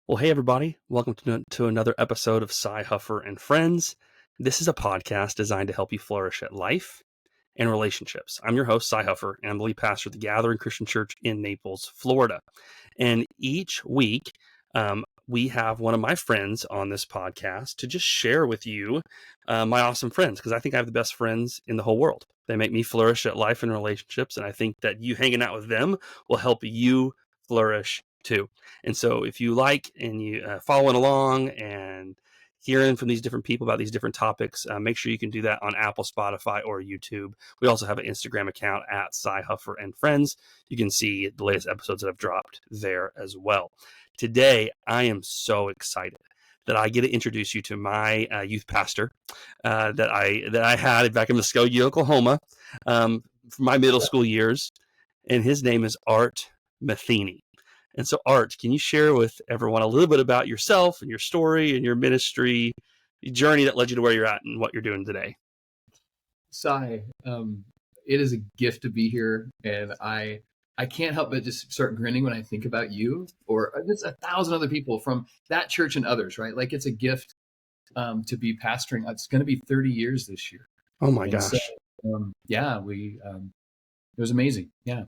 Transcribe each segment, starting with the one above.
Well, hey, everybody. Welcome to another episode of Sy Huffer and Friends. This is a podcast designed to help you flourish at life and relationships. I'm your host, Sy Huffer, and I'm the lead pastor of the Gathering Christian Church in Naples, Florida. And each week, we have one of my friends on this podcast to just share with you my awesome friends, because I think I have the best friends in the whole world. They make me flourish at life and relationships, and I think that you hanging out with them will help you flourish too. And so if you like and you following along and hearing from these different people about these different topics, make sure you can do that on Apple, Spotify, or YouTube. We also have an Instagram account at Sy Huffer and Friends. You can see the latest episodes that have dropped there as well. Today, I am so excited that I get to introduce you to my youth pastor that I had back in Muskogee, Oklahoma, for my middle school years, and his name is Art Matheny. And so, Art, can you share with everyone a little bit about yourself and your story and your ministry journey that led you to where you're at and what you're doing today? Sy, it is a gift to be here, and I can't help but just start grinning when I think about you or just 1,000 other people from that church and others, right? Like, it's a gift to be pastoring. It's going to be 30 years this year. Oh my gosh! So, it was amazing. Yeah,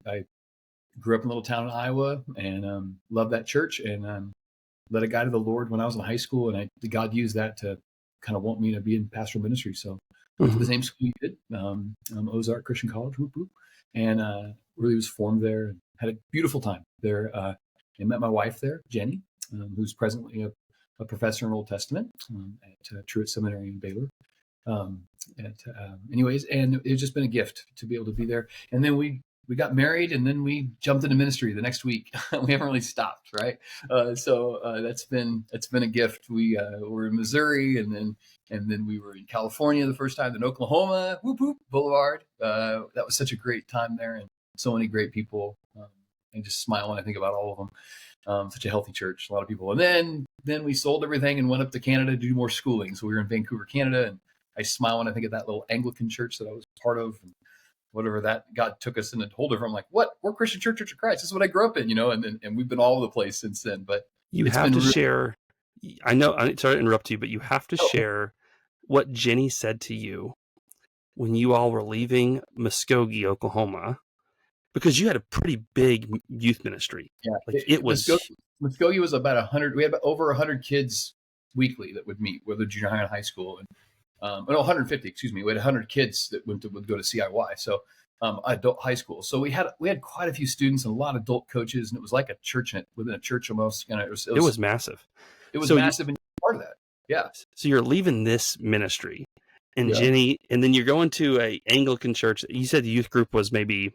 I grew up in a little town in Iowa and loved that church and led a guy to the Lord when I was in high school, and God used that to kind of want me to be in pastoral ministry. So went to the same school you did, Ozark Christian College, whoop, whoop, and really was formed there and had a beautiful time there. I met my wife there, Jenny, who's presently a professor in Old Testament at Truett Seminary in Baylor. Anyways, and it's just been a gift to be able to be there. And then we got married, and then we jumped into ministry the next week. We haven't really stopped, right? So that's been a gift. We were in Missouri, and then we were in California the first time, then Oklahoma, whoop whoop, Boulevard. That was such a great time there, and so many great people. I just smile when I think about all of them. Such a healthy church, a lot of people. And then we sold everything and went up to Canada to do more schooling. So we were in Vancouver, Canada, and I smile when I think of that little Anglican church that I was part of. And whatever that God took us in a whole different, I'm like, what? We're Christian Church of Christ. This is what I grew up in, and we've been all over the place since then. But you have to share. I know. I'm sorry to interrupt you, but you have to share what Jenny said to you when you all were leaving Muskogee, Oklahoma, because you had a pretty big youth ministry. Yeah, like it was. Muskogee was about 100. We had over 100 kids weekly that would meet, whether junior high and high school, and 150. Excuse me. We had 100 kids that would go to CIY. So adult high school. So we had quite a few students and a lot of adult coaches, and it was like a church within a church almost. It was massive. It was massive, and part of that. Yeah. So you're leaving this ministry, and Jenny, and then you're going to a Anglican church. You said the youth group was maybe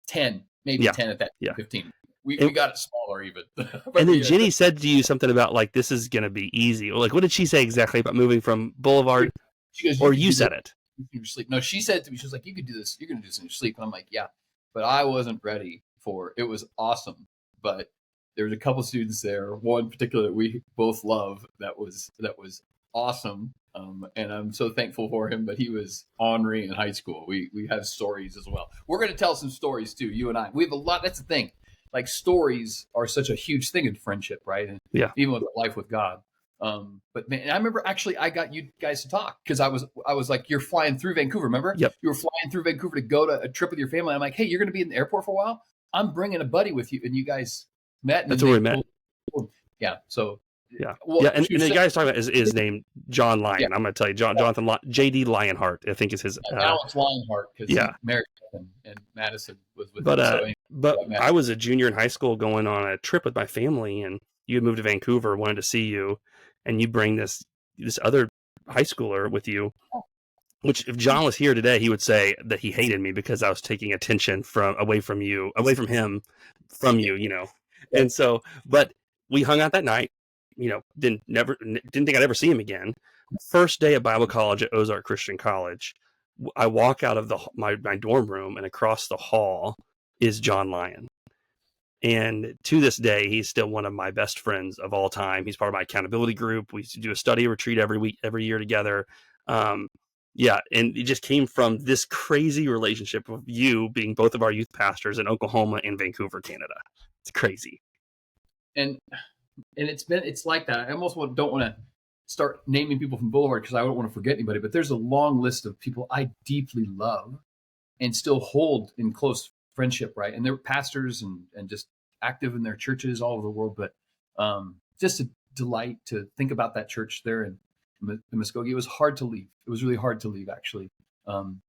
10, 10 at that. 15. We got it smaller even. And then Jenny said to you something about like, this is going to be easy. Like, what did she say exactly about moving from Boulevard? She goes, or you said it. In your sleep. No, she said to me, she was like, you could do this. You're going to do this in your sleep. And I'm like, yeah, but I wasn't ready for it. It was awesome. But there was a couple students there, one particular that we both love. That was awesome. And I'm so thankful for him, but he was ornery in high school. We have stories as well. We're going to tell some stories too, you and I. We have a lot. That's the thing. Like, stories are such a huge thing in friendship, right? And even with life with God. But man, I remember actually I got you guys to talk because I was like, you're flying through Vancouver, remember? Yep. You were flying through Vancouver to go to a trip with your family. I'm like, hey, you're going to be in the airport for a while. I'm bringing a buddy with you, and you guys met. That's where we met. Yeah. So. Yeah. Well, and the guy he's talking about is named John Lyon. Yeah. I'm going to tell you, Jonathan J.D. Lionheart, I think is his. Alex Lionheart, because he married and Madison was with him. But I was a junior in high school going on a trip with my family, and you had moved to Vancouver, wanted to see you, and you bring this other high schooler with you, which if John was here today, he would say that he hated me because I was taking attention away from him, And so, but we hung out that night. Didn't think I'd ever see him again. First day of Bible college at Ozark Christian College, I walk out of my dorm room, and across the hall is John Lyon. And to this day, he's still one of my best friends of all time. He's part of my accountability group. We used to do a study retreat every year together. And it just came from this crazy relationship of you being both of our youth pastors in Oklahoma and Vancouver, Canada. It's crazy. and it's like that. I almost don't want to start naming people from Boulevard because I don't want to forget anybody, but there's a long list of people I deeply love and still hold in close friendship, right? And they're pastors and just active in their churches all over the world. But just a delight to think about that church there in Muskogee. It was hard to leave. It was really hard to leave, actually,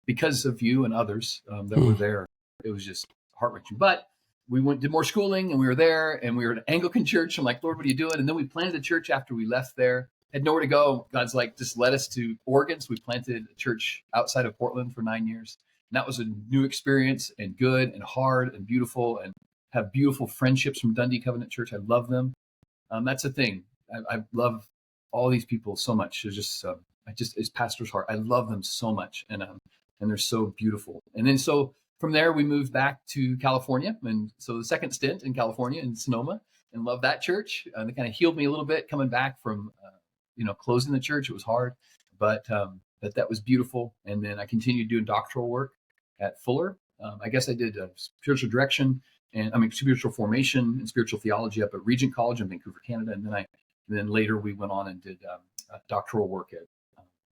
because of you and others that were there. It was just heart-wrenching. But we did more schooling, and we were there, and we were at an Anglican church. I'm like, Lord, what are you doing? And then we planted a church after we left there. Had nowhere to go. God's like, just led us to Oregon. So we planted a church outside of Portland for 9 years. And that was a new experience, and good and hard and beautiful, and have beautiful friendships from Dundee Covenant Church. I love them. That's the thing. I love all these people so much. It's just, it's pastor's heart. I love them so much, and they're so beautiful. And then so from there, we moved back to California, and so the second stint in California in Sonoma, and loved that church. They kind of healed me a little bit coming back from, closing the church. It was hard, but that was beautiful. And then I continued doing doctoral work at Fuller. I guess I did spiritual direction spiritual formation and spiritual theology up at Regent College in Vancouver, Canada. And then later we went on and did doctoral work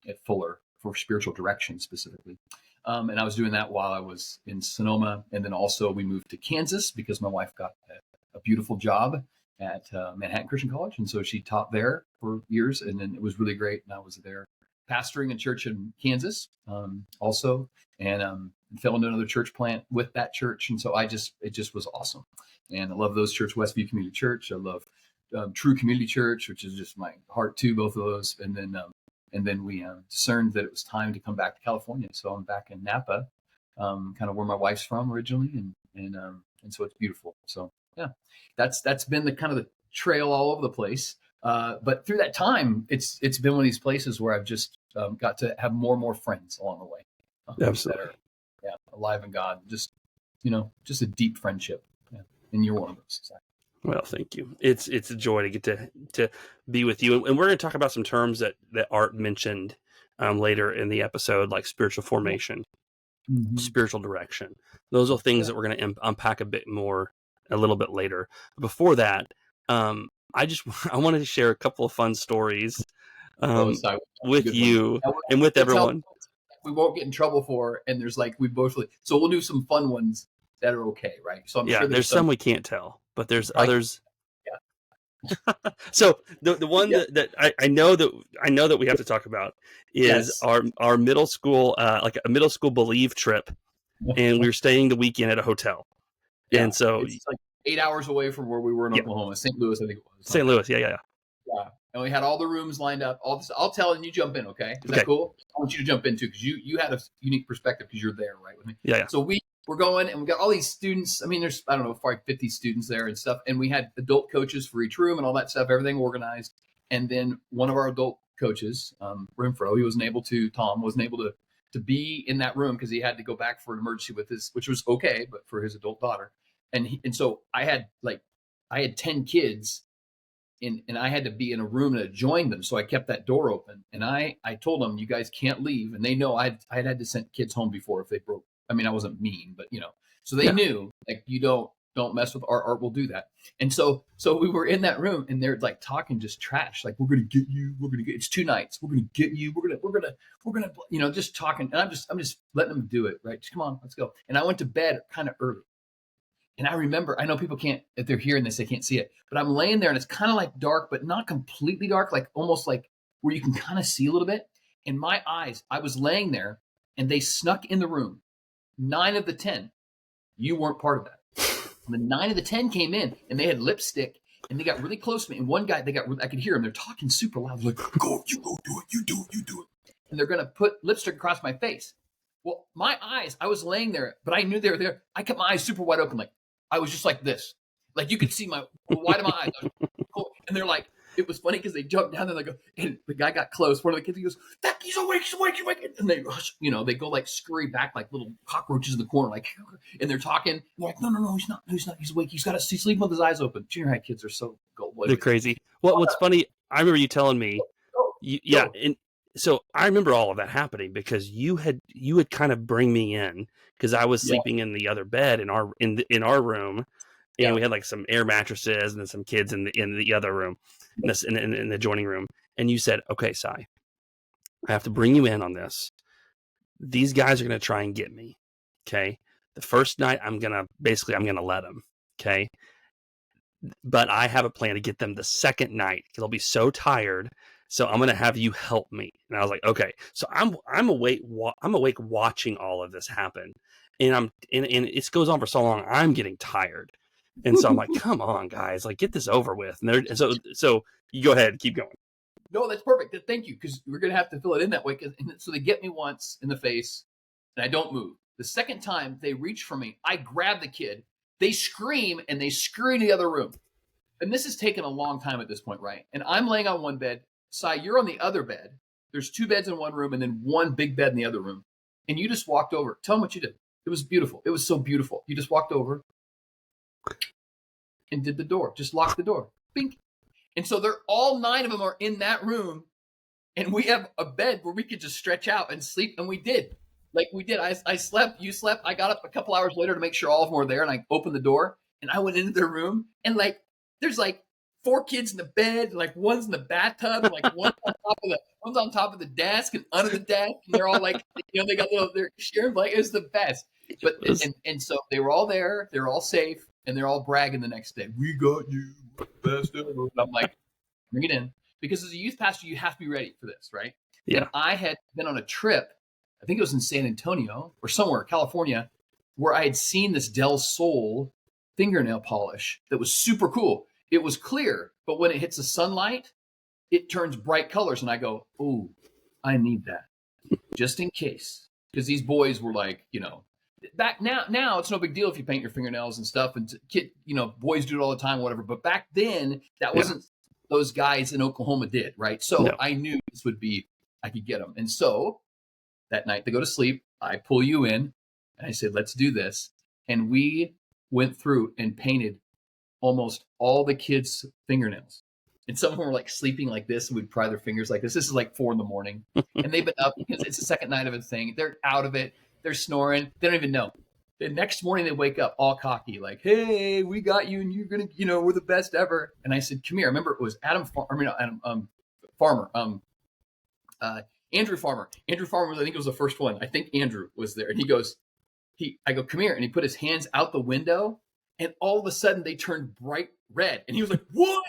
at Fuller for spiritual direction specifically. And I was doing that while I was in Sonoma. And then also we moved to Kansas because my wife got a beautiful job at Manhattan Christian College. And so she taught there for years. And then it was really great. And I was there pastoring a church in Kansas also. And fell into another church plant with that church. And so it just was awesome. And I love those church, Westview Community Church. I love True Community Church, which is just my heart too, both of those. And then we discerned that it was time to come back to California. So I'm back in Napa, kind of where my wife's from originally. And so it's beautiful. So yeah, that's been the kind of the trail all over the place. But through that time, it's been one of these places where I've just got to have more and more friends along the way. Absolutely. Alive in God, just a deep friendship. Yeah. And you're one of those. Exactly. Well, thank you. It's a joy to get to be with you. And we're going to talk about some terms that Art mentioned later in the episode, like spiritual formation, spiritual direction. Those are things that we're going to unpack a little bit later. Before that, I wanted to share a couple of fun stories with you and with everyone. We won't get in trouble for, and there's like so we'll do some fun ones that are okay, right? So I'm sure there's some we can't tell, but there's others. Yeah. So the one that I know that we have to talk about is our middle school like a middle school Believe trip, and we were staying the weekend at a hotel, and so it's like 8 hours away from where we were in Oklahoma, St. Louis, I think it was. St. Louis, yeah. And we had all the rooms lined up. All this, I'll tell, and you jump in, okay? Is that cool? I want you to jump in too, because you had a unique perspective because you're there, right, with me. Yeah. So we're going, and we got all these students. I mean, there's probably 50 students there and stuff. And we had adult coaches for each room and all that stuff, everything organized. And then one of our adult coaches, Renfro, Tom wasn't able to be in that room because he had to go back for an emergency with which was okay, but for his adult daughter. And so I had 10 kids. And I had to be in a room to join them. So I kept that door open. And I told them, you guys can't leave. And they know I'd had to send kids home before if they broke. I mean, I wasn't mean, but so they knew, like, you don't mess with Art will do that. And so we were in that room, and they're like talking just trash. Like, we're going to get you. It's 2 nights. We're going to get you. We're going to, just talking. And I'm just letting them do it. Right. Just come on, let's go. And I went to bed kind of early. And I remember, I know people can't, if they're hearing this, they can't see it, but I'm laying there and it's kind of like dark, but not completely dark, like almost like where you can kind of see a little bit. And my eyes, I was laying there and they snuck in the room. 9 of the 10, you weren't part of that. And the 9 of the 10 came in and they had lipstick and they got really close to me. And one guy, I could hear him. They're talking super loud. Like, go do it. You do it. And they're going to put lipstick across my face. Well, my eyes, I was laying there, but I knew they were there. I kept my eyes super wide open. Like, I was just like this. Like, you could see wide of my eyes. And they're like, it was funny because they jumped down and they go, and the guy got close. One of the kids, he goes, he's awake. And they rush, they go like scurry back like little cockroaches in the corner, like, and they're talking. And they're like, no, he's not. He's awake. He's sleeping with his eyes open. Junior high kids are so gold. They're crazy. Well, what's funny, I remember you telling me, and so I remember all of that happening because you had kind of bring me in because I was sleeping in the other bed in our room, And we had like some air mattresses and then some kids in the other room, in the adjoining room. And you said, okay, Sy, I have to bring you in on this. These guys are going to try and get me. Okay. The first night I'm going to let them. Okay. But I have a plan to get them the second night. They'll be so tired. So I'm going to have you help me. And I was like, okay. So I'm awake watching all of this happen. And it goes on for so long. I'm getting tired. And so I'm like, come on, guys, like get this over with. And so you go ahead, keep going. No, that's perfect. Thank you. Because we're going to have to fill it in that way. So they get me once in the face and I don't move. The second time they reach for me, I grab the kid. They scream and they scurry to the other room. And this has taken a long time at this point, right? And I'm laying on one bed. Sy, you're on the other bed. There's 2 beds in one room and then one big bed in the other room. And you just walked over. Tell them what you did. It was beautiful. It was so beautiful. You just walked over and did the door. Just locked the door. Bink. And so they're all 9 of them are in that room. And we have a bed where we could just stretch out and sleep. And we did. Like we did. I slept. You slept. I got up a couple hours later to make sure all of them were there. And I opened the door and I went into their room. And like, there's like 4 kids in the bed, and like one's in the bathtub, and like one's on top of the desk and under the desk, and they're all like, they got they're sharing blankets. It was the best. But and so they were all there, they're all safe, and they're all bragging the next day. We got you, best ever. And I'm like, bring it in, because as a youth pastor, you have to be ready for this, right? Yeah. And I had been on a trip, I think it was in San Antonio or somewhere, California, where I had seen this Del Sol fingernail polish that was super cool. It was clear, but when it hits the sunlight, it turns bright colors. And I go, oh, I need that just in case. Because these boys were like, back now it's no big deal if you paint your fingernails and stuff. And boys do it all the time, whatever. But back then, that wasn't those guys in Oklahoma did, right? So I knew this would be, I could get them. And so that night they go to sleep. I pull you in and I said, let's do this. And we went through and painted almost all the kids' fingernails. And some of them were like sleeping like this and we'd pry their fingers like this. This is like 4 a.m. And they've been up because it's the second night of a thing. They're out of it. They're snoring. They don't even know. The next morning they wake up all cocky, like, hey, we got you and you're going to, we're the best ever. And I said, come here. I remember it was Farmer. Andrew Farmer. Andrew Farmer was, I think it was the first one. I think Andrew was there. And I go, come here. And he put his hands out the window. And all of a sudden, they turned bright red. And he was like, what?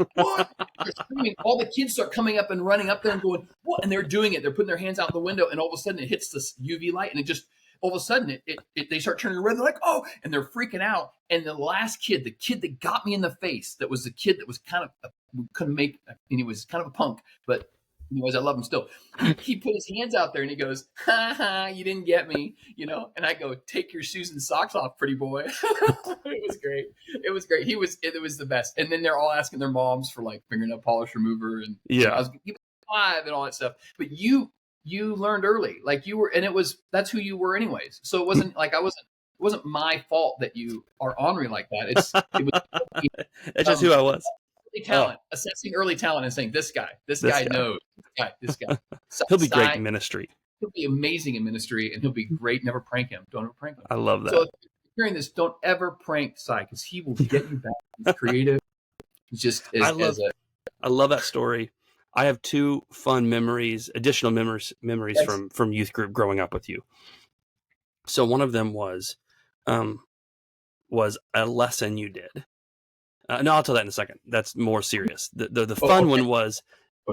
All the kids start coming up and running up there and going, what? And they're doing it. They're putting their hands out the window. And all of a sudden, it hits this UV light. And it just, all of a sudden, they start turning red. They're like, oh, and they're freaking out. And the last kid, the kid that got me in the face, that was the kid that was kind of, couldn't make, and he was kind of a punk, but anyways, I love him still. He put his hands out there and he goes, ha ha, you didn't get me, And I go, take your shoes and socks off, pretty boy. It was great. It was great. It was the best. And then they're all asking their moms for like fingernail polish remover and I was 5 and all that stuff. But you learned early, like you were, and that's who you were anyways. So it wasn't like it wasn't my fault that you are ornery like that. That's just who I was. Talent, assessing early talent and saying this guy knows, this guy. He'll be great in ministry. He'll be amazing in ministry, and he'll be great. Never prank him. Don't ever prank him. I love that. So if you're hearing this, don't ever prank Sy, because he will get you back. He's creative. It's just I love that story. I have 2 fun additional memories from youth group growing up with you. So one of them was a lesson you did. No, I'll tell that in a second. That's more serious. The fun one was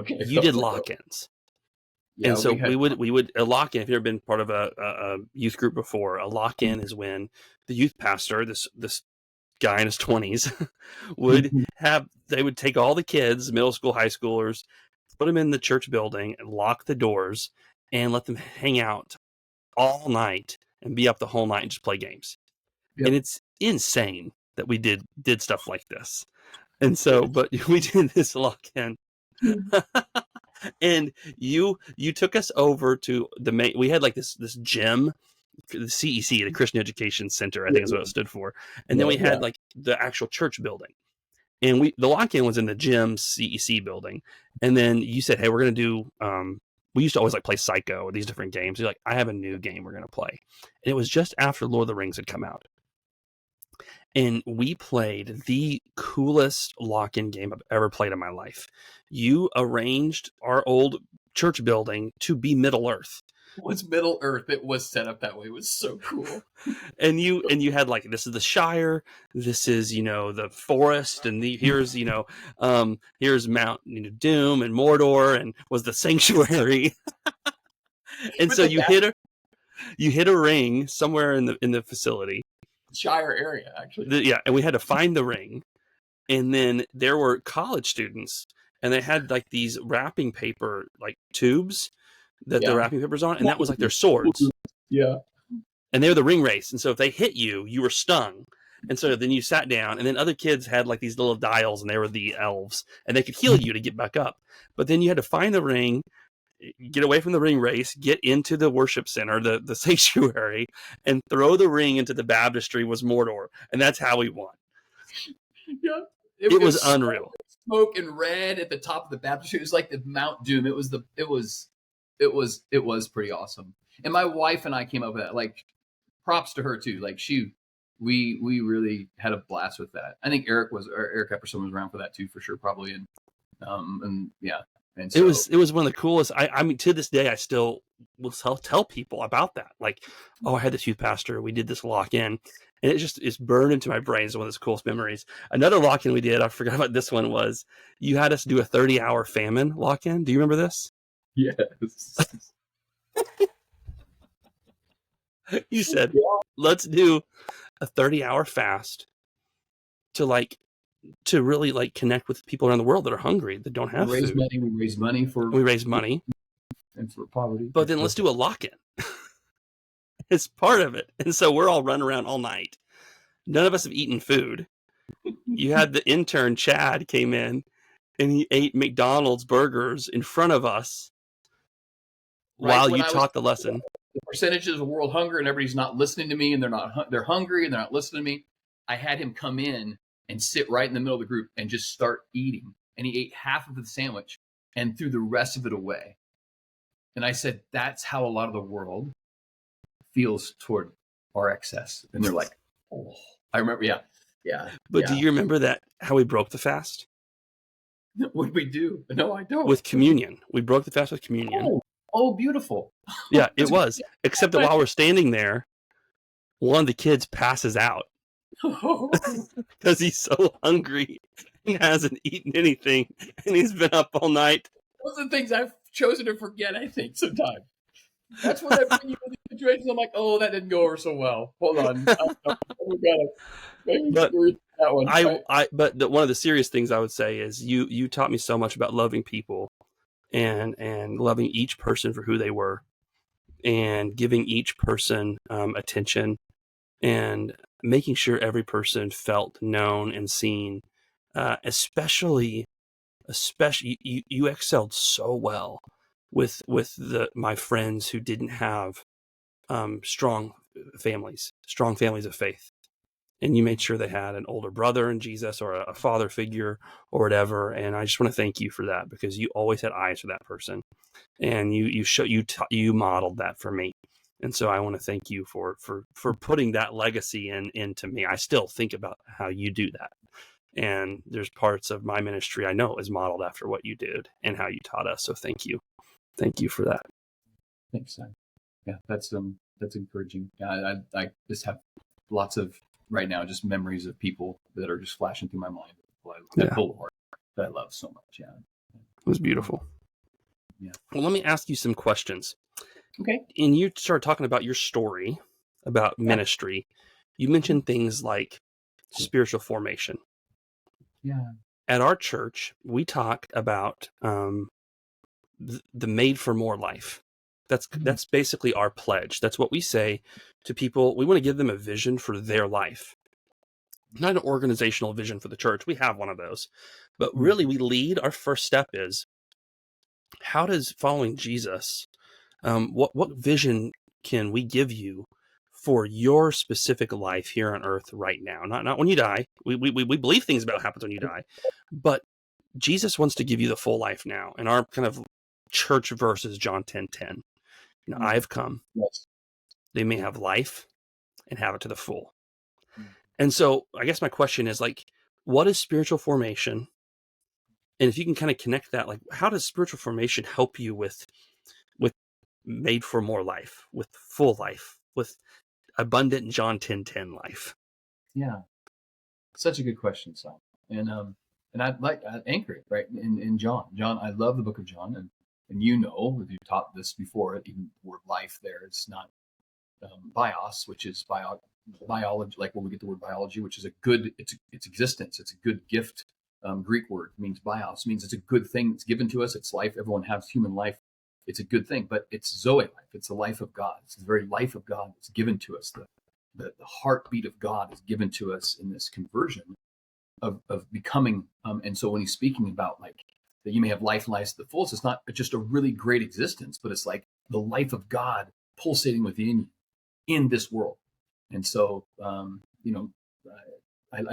you did lock-ins. Yeah, and so we would a lock-in, if you've ever been part of a youth group before, a lock-in is when the youth pastor, this guy in his 20s, they would take all the kids, middle school, high schoolers, put them in the church building and lock the doors and let them hang out all night and be up the whole night and just play games. Yep. And it's insane that we did stuff like this. And so, but we did this lock-in. And you took us over to we had like this gym, the CEC, the Christian Education Center, I think is what it stood for. And then we had like the actual church building. And the lock-in was in the gym CEC building. And then you said, hey, we're going to do, we used to always like play Psycho or these different games. You're like, I have a new game we're going to play. And it was just after Lord of the Rings had come out. and we played the coolest lock-in game I've ever played in my life. You arranged our old church building to be Middle Earth. It was Middle Earth. It was set up that way. It was so cool. And you had like, this is the Shire, this is, the forest, and here's here's Mount Doom and Mordor, and was the sanctuary. And so you hit a ring somewhere in the facility, Shire area, actually. yeah, and we had to find the ring. And then there were college students, and they had like these wrapping paper like tubes that the wrapping paper's on, and that was like their swords. Yeah. And they were the ring race. And so if they hit you, you were stung. And so then you sat down, and then other kids had like these little dials, and they were the elves, and they could heal you to get back up. But then you had to find the ring, get away from the ring race, get into the worship center, the sanctuary, and throw the ring into the baptistry was Mordor. And that's how we won. Yeah. It was unreal. Smoke and red at the top of the baptistry. It was like the Mount Doom. It was pretty awesome. And my wife and I came up with that. Like, props to her too. Like, we really had a blast with that. I think Eric Epperson was around for that too, for sure, probably. And yeah. And so, it was one of the coolest. I mean, to this day, I still will tell people about that. Like, oh, I had this youth pastor. We did this lock-in, and it's burned into my brain. It's one of the coolest memories. Another lock-in we did, I forgot about this one, was you had us do a 30-hour famine lock-in. Do you remember this? Yes. You said, let's do a 30-hour fast to really like connect with people around the world that are hungry, that don't have food. We raise money and for poverty. But then let's do a lock-in. It's part of it. And so we're all running around all night. None of us have eaten food. You had the intern, Chad, came in, and he ate McDonald's burgers in front of us while you taught the lesson. The percentages of world hunger, and everybody's not listening to me, and they're hungry and they're not listening to me. I had him come in and sit right in the middle of the group and just start eating. And he ate half of the sandwich and threw the rest of it away. And I said, that's how a lot of the world feels toward our excess. And they're like, oh, I remember. Yeah. But do you remember how we broke the fast? What did we do? No, I don't. With communion. We broke the fast with communion. Oh, beautiful. Yeah, it was. Except that while we're standing there, one of the kids passes out. Because he's so hungry and hasn't eaten anything, and he's been up all night. Those are the things I've chosen to forget, I think, sometimes. That's when I bring you into these situations. I'm like, oh, that didn't go over so well. Hold on. But one of the serious things I would say is you taught me so much about loving people and loving each person for who they were, and giving each person attention, and making sure every person felt known and seen. Especially you excelled so well with my friends who didn't have strong families of faith, and you made sure they had an older brother in Jesus, or a father figure or whatever. And I just want to thank you for that, because you always had eyes for that person, and you modeled that for me. And so I want to thank you for putting that legacy into me. I still think about how you do that. And there's parts of my ministry I know is modeled after what you did and how you taught us. So thank you. Thank you for that. Thanks, Simon. Yeah, that's encouraging. Yeah, I just have lots of, right now, just memories of people that are just flashing through my mind that full of heart that I love so much. Yeah. It was beautiful. Yeah. Well, let me ask you some questions. Okay. And you started talking about your story about ministry. You mentioned things like spiritual formation. Yeah. At our church, we talk about the made for more life. That's basically our pledge. That's what we say to people. We want to give them a vision for their life, not an organizational vision for the church. We have one of those, but really we lead. Our first step is, how does following Jesus, what vision can we give you for your specific life here on earth right now? Not when you die. We believe things about what happens when you die, but Jesus wants to give you the full life now. And our kind of church verse is John 10:10. I have come. Yes. They may have life and have it to the full. And so I guess my question is like, what is spiritual formation? And if you can kind of connect that, like, how does spiritual formation help you with made for more life, with full life, with abundant John 10:10 life? Yeah, such a good question, Sam. And I'd anchor it right in John. John, I love the book of John, and you know, you taught this before. Even the word life there, it's not bios, which is biology, like where we get the word biology, which is a good, it's existence. It's a good gift. Greek word means bios, means it's a good thing. It's given to us. It's life. Everyone has human life. It's a good thing, but it's Zoe life. It's the life of God. It's the very life of God that's given to us. The heartbeat of God is given to us in this conversion of becoming. And so when he's speaking about like that you may have life and life to the fullest, it's not just a really great existence, but it's like the life of God pulsating within you in this world. And so, I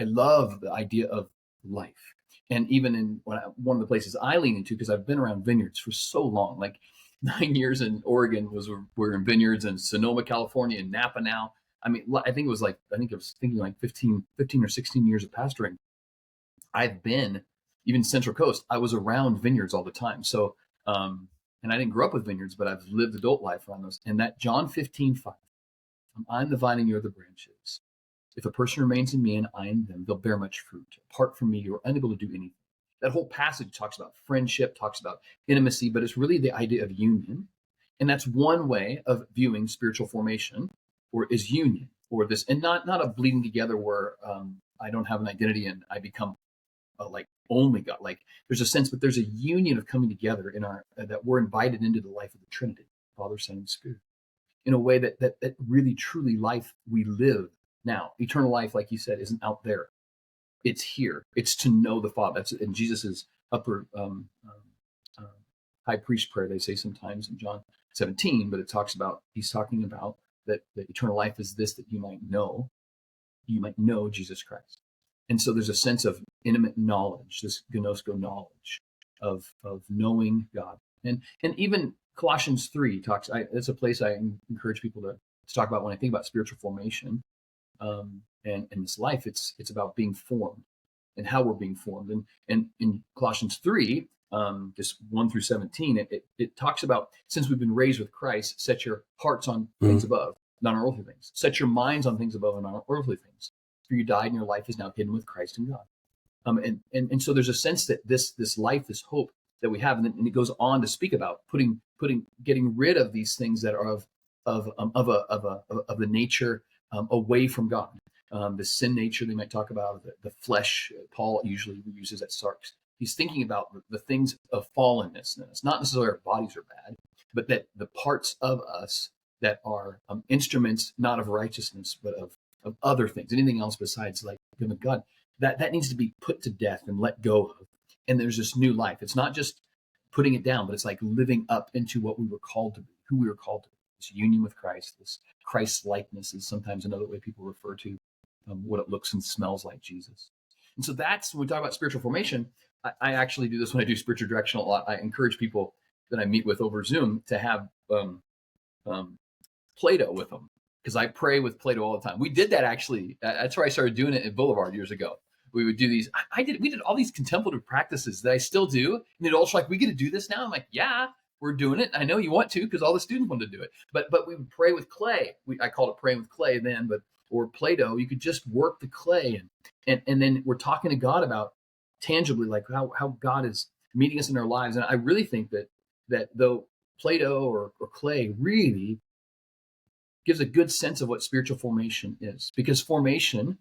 love the idea of life. And even in one of the places I lean into, because I've been around vineyards for so long, like 9 years in Oregon we're in vineyards, in Sonoma, California, and Napa now. I mean, I think I was thinking like 15 or 16 years of pastoring. I've been even Central Coast. I was around vineyards all the time. So, and I didn't grow up with vineyards, but I've lived adult life around those. And that John 15:5, I'm the vine and you're the branches. If a person remains in me and I in them, they'll bear much fruit. Apart from me, you're unable to do anything. That whole passage talks about friendship, talks about intimacy, but it's really the idea of union. And that's one way of viewing spiritual formation, or is union, or this, and not a bleeding together where I don't have an identity and I become like only God. Like there's a sense, but there's a union of coming together in our that we're invited into the life of the Trinity, Father, Son, and Spirit, in a way that really truly life we live now. Eternal life, like you said, isn't out there. It's here. It's to know the Father. That's in Jesus's upper high priest prayer. They say sometimes in John 17, but he's talking about that the eternal life is this, that you might know Jesus Christ. And so there's a sense of intimate knowledge, this gnosko knowledge of knowing God. And even Colossians 3 talks, it's a place I encourage people to talk about when I think about spiritual formation. And this life, it's about being formed and how we're being formed. And in Colossians 3, just 1-17, it talks about, since we've been raised with Christ, set your hearts on things above, not on earthly things. Set your minds on things above and not on earthly things. For you died and your life is now hidden with Christ in God. And so there's a sense that this life, this hope that we have, and it goes on to speak about getting rid of these things that are of the nature away from God. The sin nature they might talk about, the flesh. Paul usually uses that sarx. He's thinking about the things of fallenness. And it's not necessarily our bodies are bad, but that the parts of us that are instruments not of righteousness, but of other things, anything else besides like God, that needs to be put to death and let go of. And there's this new life. It's not just putting it down, but it's like living up into what we were called to be, who we were called to be. This union with Christ, this Christ likeness is sometimes another way people refer to what it looks and smells like Jesus. And so that's when we talk about spiritual formation. I actually do this when I do spiritual direction a lot. I encourage people that I meet with over Zoom to have Play-Doh with them, because I pray with Play-Doh all the time. We did that actually. That's where I started doing it at Boulevard years ago. We would do these. We did all these contemplative practices that I still do. And it also like, we get to do this now. I'm like, yeah, we're doing it. I know you want to, because all the students want to do it. But we would pray with clay. I called it praying with clay then, or Play-Doh. You could just work the clay, and then we're talking to God about tangibly like how God is meeting us in our lives. And I really think that though Play-Doh or clay really gives a good sense of what spiritual formation is, because formation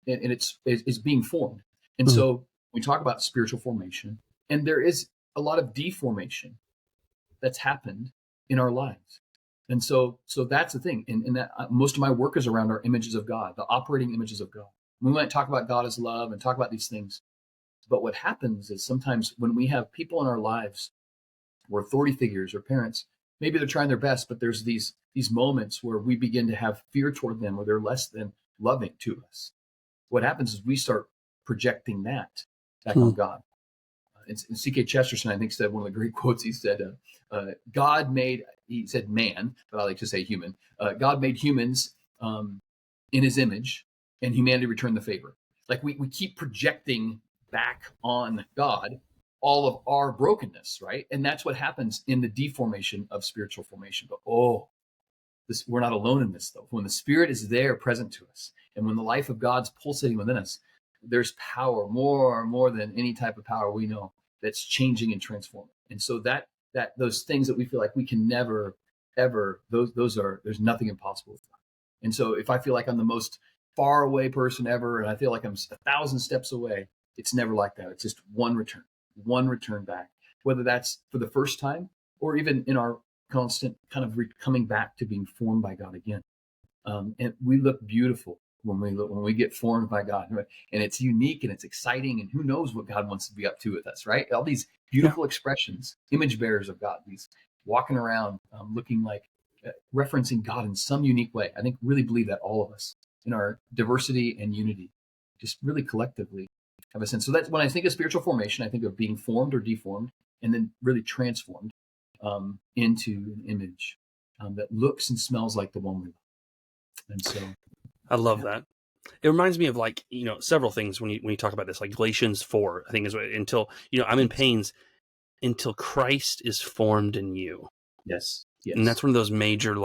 and it's being formed. And so we talk about spiritual formation, and there is a lot of deformation that's happened in our lives. And so that's the thing. And that most of my work is around our images of God, the operating images of God. We might talk about God as love and talk about these things. But what happens is sometimes when we have people in our lives or authority figures or parents, maybe they're trying their best, but there's these moments where we begin to have fear toward them, or they're less than loving to us. What happens is we start projecting that back on God. And C.K. Chesterton, I think, said one of the great quotes. He said, he said man, but I like to say human. God made humans in his image, and humanity returned the favor. Like we keep projecting back on God all of our brokenness, right? And that's what happens in the deformation of spiritual formation. But we're not alone in this, though. When the Spirit is there present to us, and when the life of God's pulsating within us, there's power, more than any type of power we know, that's changing and transforming. And so that those things that we feel like we can never, ever, there's nothing impossible with God. And so if I feel like I'm the most far away person ever, and I feel like I'm 1,000 steps away, it's never like that. It's just one return back, whether that's for the first time or even in our constant kind of coming back to being formed by God again. And we look beautiful when we get formed by God, and it's unique and it's exciting, and who knows what God wants to be up to with us, right? All these beautiful expressions, image bearers of God, these walking around looking like referencing God in some unique way. I think really believe that all of us in our diversity and unity, just really collectively have a sense. So that's when I think of spiritual formation, I think of being formed or deformed, and then really transformed into an image that looks and smells like the one we love. And so I love that. It reminds me of several things when you talk about this, like Galatians 4, I think is until, I'm in pains until Christ is formed in you. Yes. And that's one of those major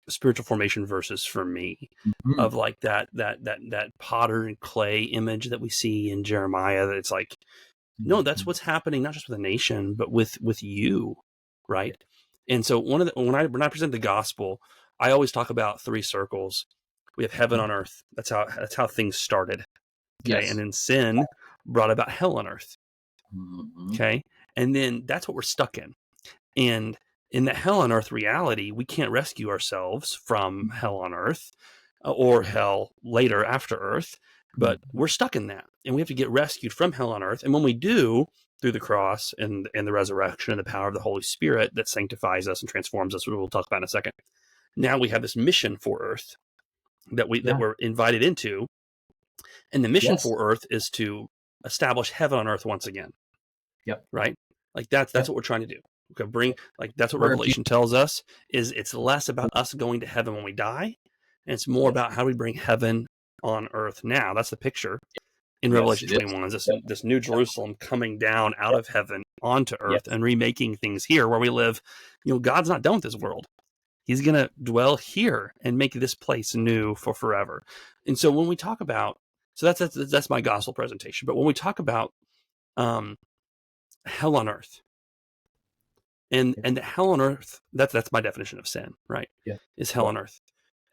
spiritual formation verses for me, of that potter and clay image that we see in Jeremiah, that it's like, no, that's what's happening, not just with a nation, but with you. Right. Yeah. And so when I present the gospel, I always talk about 3 circles. We have heaven on earth. That's how things started. Okay. Yes. And then sin brought about hell on earth. Okay. And then that's what we're stuck in. And in that hell on earth reality, we can't rescue ourselves from hell on earth or hell later after earth, but we're stuck in that. And we have to get rescued from hell on earth. And when we do, through the cross and the resurrection and the power of the Holy Spirit that sanctifies us and transforms us, which we'll talk about in a second, now we have this mission for earth that we're invited into. And the mission for earth is to establish heaven on earth once again. Yep. Right? That's what we're trying to do. Okay, that's what Revelation tells us, is it's less about us going to heaven when we die, and it's more about how we bring heaven on earth now. That's the picture in Revelation 21, is this new Jerusalem coming down out of heaven onto earth and remaking things here where we live. God's not done with this world. He's going to dwell here and make this place new for forever. And so when we talk about, that's my gospel presentation. But when we talk about hell on earth, and the hell on earth, that's my definition of sin, right? Yeah. Is hell on earth.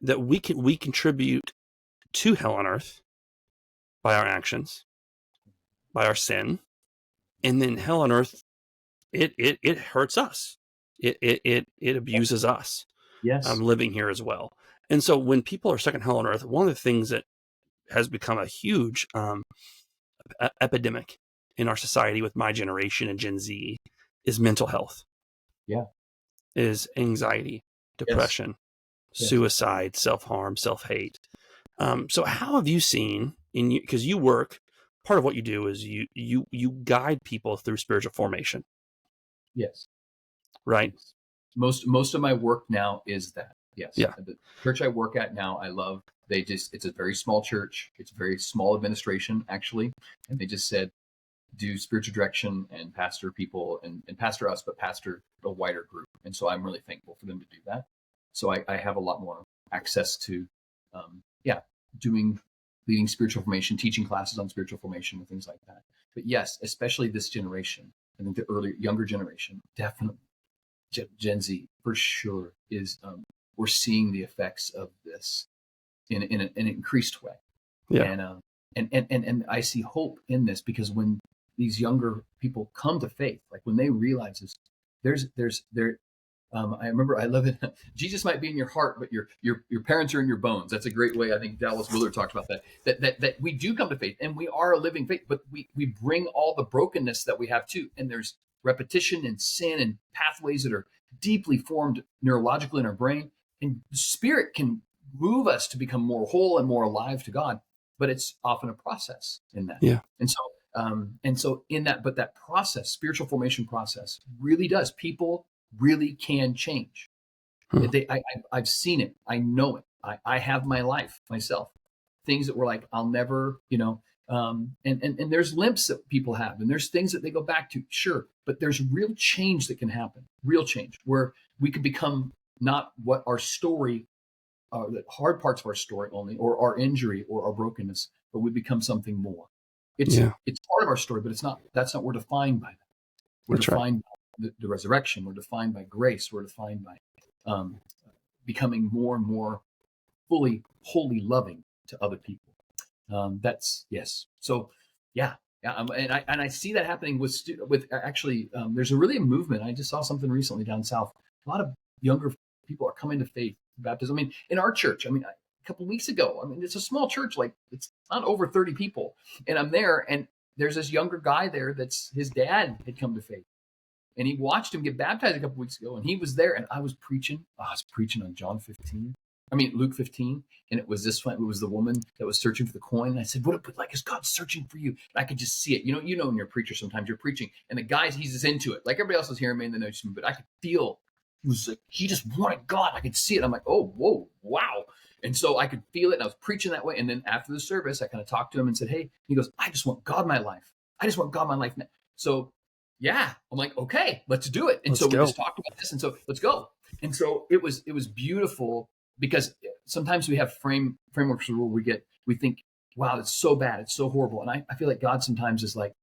That we contribute to hell on earth by our actions, by our sin, and then hell on earth, it hurts us. It abuses us. Yes. Living here as well. And so when people are stuck in hell on earth, one of the things that has become a huge epidemic in our society with my generation and Gen Z is mental health. Yeah. Is anxiety, depression, suicide, self-harm, self-hate. So how have you seen because you work, part of what you do is you guide people through spiritual formation. Yes. Right. Yes. Most of my work now is that. Yes. Yeah. The church I work at now, I love. It's a very small church. It's a very small administration, actually. And they just said, do spiritual direction and pastor people and pastor us, but pastor a wider group. And so I'm really thankful for them to do that. So I have a lot more access to, leading spiritual formation, teaching classes on spiritual formation and things like that. But yes, especially this generation, I think the younger generation, definitely Gen Z for sure is, we're seeing the effects of this in an increased way. Yeah. And I see hope in this, because when these younger people come to faith, like when they realize this, I remember, I love it. Jesus might be in your heart, but your parents are in your bones. That's a great way. I think Dallas Willard talked about that we do come to faith and we are a living faith, but we bring all the brokenness that we have too. And there's repetition and sin and pathways that are deeply formed neurologically in our brain. And the Spirit can move us to become more whole and more alive to God, but it's often a process in that. Yeah. And so in that, but that process, spiritual formation process, really does. People really can change. I've seen it. I know it. I have my life myself. things that were like, I'll never, and there's limps that people have, and there's things that they go back to, sure, but there's real change that can happen, real change, where we could become not what our story, the hard parts of our story only, or our injury or our brokenness, but we become something more. It's part of our story, but that's not, we're defined by that. We're That's defined by the resurrection. We're defined by grace. We're defined by becoming more and more fully, wholly loving to other people. That's yes. So yeah. And I see that happening with actually. There's a movement. I just saw something recently down south. A lot of younger people are coming to faith, baptism. I mean, in our church. I mean, a couple of weeks ago. I mean, it's a small church. Like, it's not over 30 people, and I'm there, and there's this younger guy there that's his dad had come to faith, and he watched him get baptized a couple of weeks ago, and he was there, and I was preaching on Luke 15, and it was the woman that was searching for the coin. And I said, is God searching for you? And I could just see it. You know, when you're a preacher, sometimes you're preaching, and the guy, he's just into it. Like everybody else was hearing me in the notes, but I could feel it was like he just wanted God. I could see it. I'm like, oh, whoa, wow. And so I could feel it, and I was preaching that way. And then after the service, I kind of talked to him and said, hey, he goes, I just want God in my life. I just want God in my life now. So yeah, I'm like, okay, let's do it. And so we just talked about this, and so let's go. And so it was beautiful, because sometimes we have frameworks where we think, wow, it's so bad, it's so horrible. And I feel like God sometimes is like,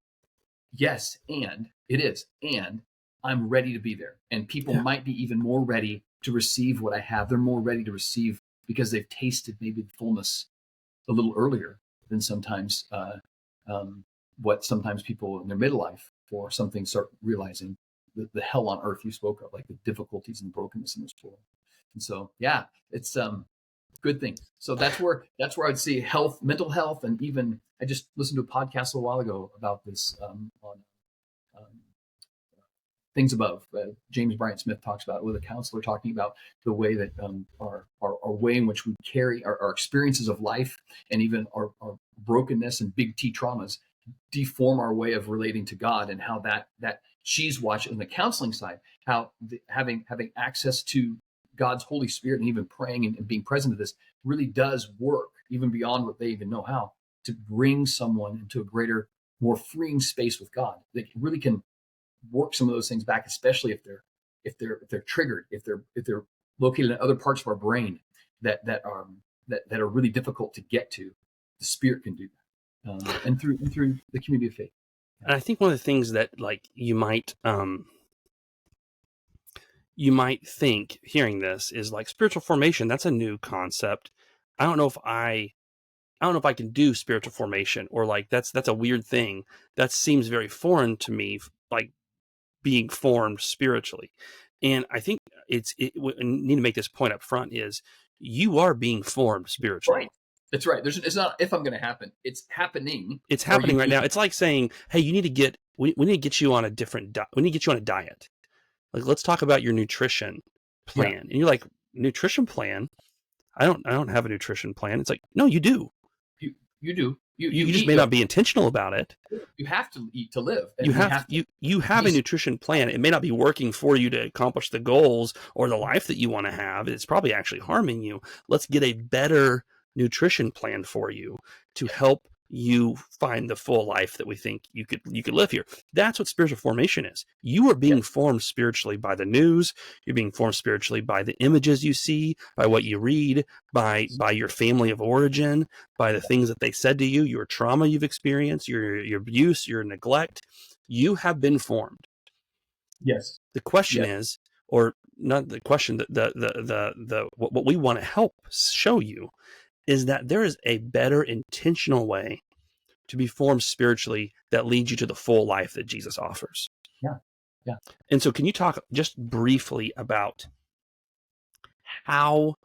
yes, and it is, and I'm ready to be there. And people might be even more ready to receive what I have. They're more ready to receive because they've tasted maybe the fullness a little earlier than sometimes what sometimes people in their midlife or something start realizing the hell on earth you spoke of, like the difficulties and brokenness in this world. And so, yeah, it's good things. So that's where I'd see health, mental health, and even I just listened to a podcast a while ago about this on Things Above. James Bryant Smith talks about it with a counselor, talking about the way that our way in which we carry our experiences of life, and even our brokenness and big T traumas deform our way of relating to God, and how that she's watching on the counseling side, how having access to God's Holy Spirit and even praying and being present to this really does work, even beyond what they even know how, to bring someone into a greater, more freeing space with God. They really can work some of those things back, especially if they're triggered, if they're located in other parts of our brain that are really difficult to get to. The Spirit can do that, and through the community of faith. And I think one of the things that, like, you might think hearing this is like, spiritual formation, that's a new concept. I don't know if I can do spiritual formation, or like that's a weird thing. That seems very foreign to me, like being formed spiritually. And I think we need to make this point up front, is you are being formed spiritually. Right. That's right. It's not if I'm going to happen. It's happening. It's happening right now. It's like saying, hey, we need to get you on a different we need to get you on a diet. Like, let's talk about your nutrition plan. Yeah. And you're like, nutrition plan? I don't have a nutrition plan. It's like, no, you do. You do. You just may not be intentional about it. You have to eat to live. You have a nutrition plan. It may not be working for you to accomplish the goals or the life that you want to have. It's probably actually harming you. Let's get a better nutrition plan for you to help you find the full life that we think you could live here. That's what spiritual formation is. You are being formed spiritually by the news. You're being formed spiritually by the images you see, by what you read, by your family of origin, by the things that they said to you, your trauma you've experienced, your abuse, your neglect. You have been formed. Yes. The question is, or not the question, what we want to help show you is that there is a better intentional way to be formed spiritually that leads you to the full life that Jesus offers. Yeah. Yeah. And so can you talk just briefly about how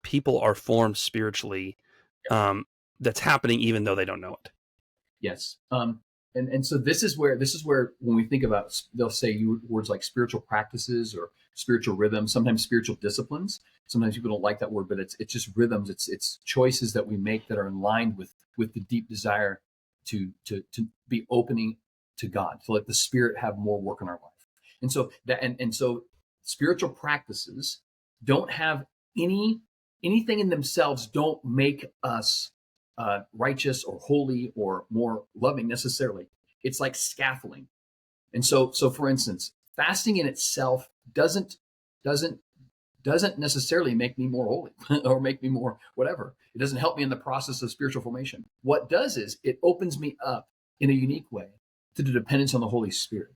people are formed spiritually, that's happening even though they don't know it? Yes. And so this is where when we think about, they'll say words like spiritual practices or spiritual rhythms, sometimes spiritual disciplines. Sometimes people don't like that word, but it's just rhythms. It's choices that we make that are in line with the deep desire to be opening to God, to let the Spirit have more work in our life. And so so spiritual practices don't have anything in themselves, don't make us righteous or holy or more loving necessarily. It's like scaffolding. And so for instance, fasting in itself doesn't necessarily make me more holy or make me more whatever. It doesn't help me in the process of spiritual formation. What does is it opens me up in a unique way to the dependence on the Holy Spirit.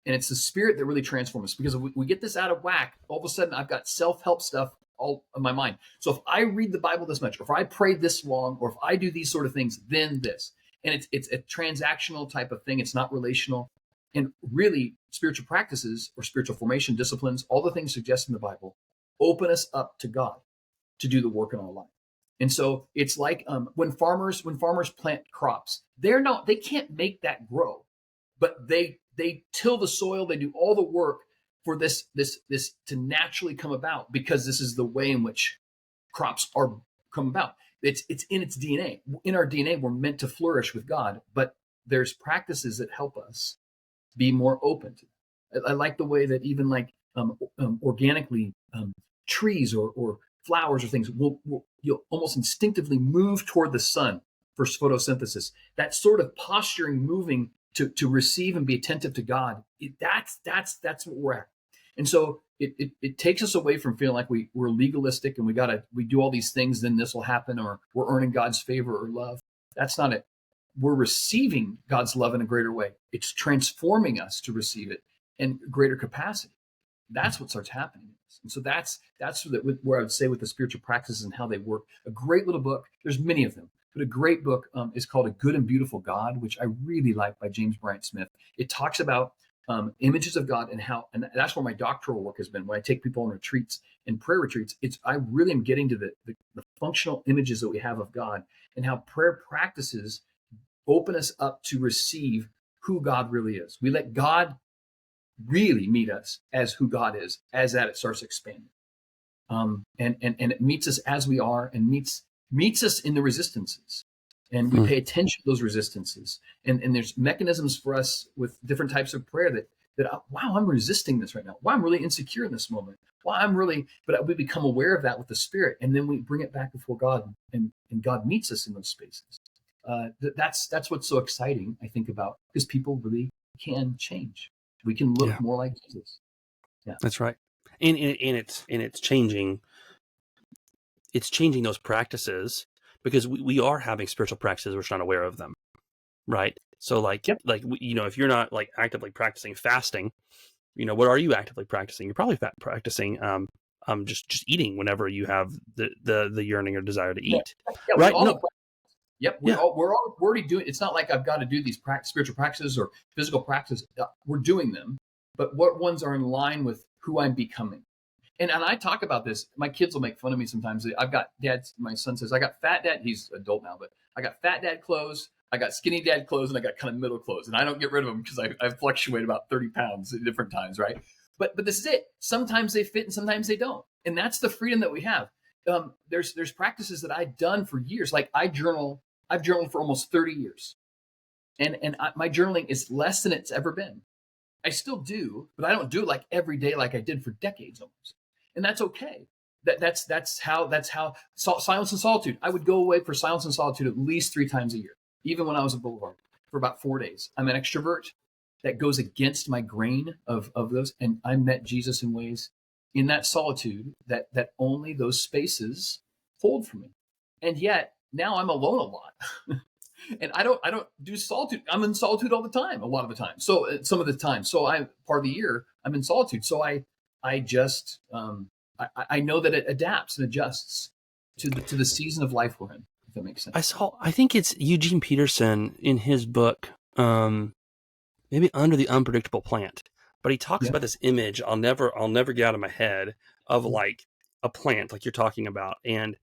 And it's the Spirit that really transforms us, because if we get this out of whack, all of a sudden I've got self-help stuff all in my mind. So if I read the Bible this much, or if I pray this long, or if I do these sort of things, then this. And it's a transactional type of thing. It's not relational. And really, spiritual practices or spiritual formation disciplines, all the things suggested in the Bible, open us up to God to do the work in our life. And so it's like when farmers plant crops, they can't make that grow, but they till the soil, they do all the work for this to naturally come about, because this is the way in which crops are come about. It's in its DNA. In our DNA, we're meant to flourish with God, but there's practices that help us be more open to it. I like the way that even like organically trees or flowers or things you'll almost instinctively move toward the sun for photosynthesis. That sort of posturing, moving to receive and be attentive to God. That's what we're at. And so it takes us away from feeling like we're legalistic and we do all these things, then this will happen, or we're earning God's favor or love. That's not it. We're receiving God's love in a greater way. It's transforming us to receive it in greater capacity. That's what starts happening. And so that's where I would say with the spiritual practices and how they work. A great little book. There's many of them, but a great book is called A Good and Beautiful God, which I really like, by James Bryant Smith. It talks about images of God and that's where my doctoral work has been. When I take people on retreats and prayer retreats, I really am getting to the functional images that we have of God, and how prayer practices open us up to receive who God really is. We let God really meet us as who God is, as that it starts expanding. And it meets us as we are, and meets us in the resistances. And we pay attention to those resistances. And there's mechanisms for us with different types of prayer that wow, I'm resisting this right now. Wow, I'm really insecure in this moment. Wow, but we become aware of that with the Spirit, and then we bring it back before God, and God meets us in those spaces. That's what's so exciting, I think, about, because people really can change. We can look more like Jesus. Yeah, that's right. And it's changing. It's changing those practices, because we are having spiritual practices, we're just not aware of them, right? So if you're not like actively practicing fasting, what are you actively practicing? You're probably practicing just eating whenever you have the yearning or desire to eat, right? Yep, we're already doing. It's not like I've got to do these spiritual practices or physical practices. We're doing them, but what ones are in line with who I'm becoming? And I talk about this. My kids will make fun of me sometimes. I've got dads. My son says, I got fat dad. He's adult now, but I got fat dad clothes, I got skinny dad clothes, and I got kind of middle clothes. And I don't get rid of them because I fluctuate about 30 pounds at different times, right? But this is it. Sometimes they fit and sometimes they don't. And that's the freedom that we have. There's practices that I've done for years. Like I've journaled for almost 30 years. And my journaling is less than it's ever been. I still do, but I don't do it like every day like I did for decades almost. And that's okay. That's how silence and solitude. I would go away for silence and solitude at least 3 times a year, even when I was at Boulevard, for about 4 days. I'm an extrovert. That goes against my grain of those. And I met Jesus in ways in that solitude that only those spaces hold for me. And yet now I'm alone a lot. And I don't do solitude. I'm in solitude all the time, a lot of the time. So some of the time. So part of the year I'm in solitude. So I just I know that it adapts and adjusts to the season of life we're in, if that makes sense. I think it's Eugene Peterson in his book, maybe Under the Unpredictable Plant, but he talks about this image I'll never get out of my head of like a plant, like you're talking about, and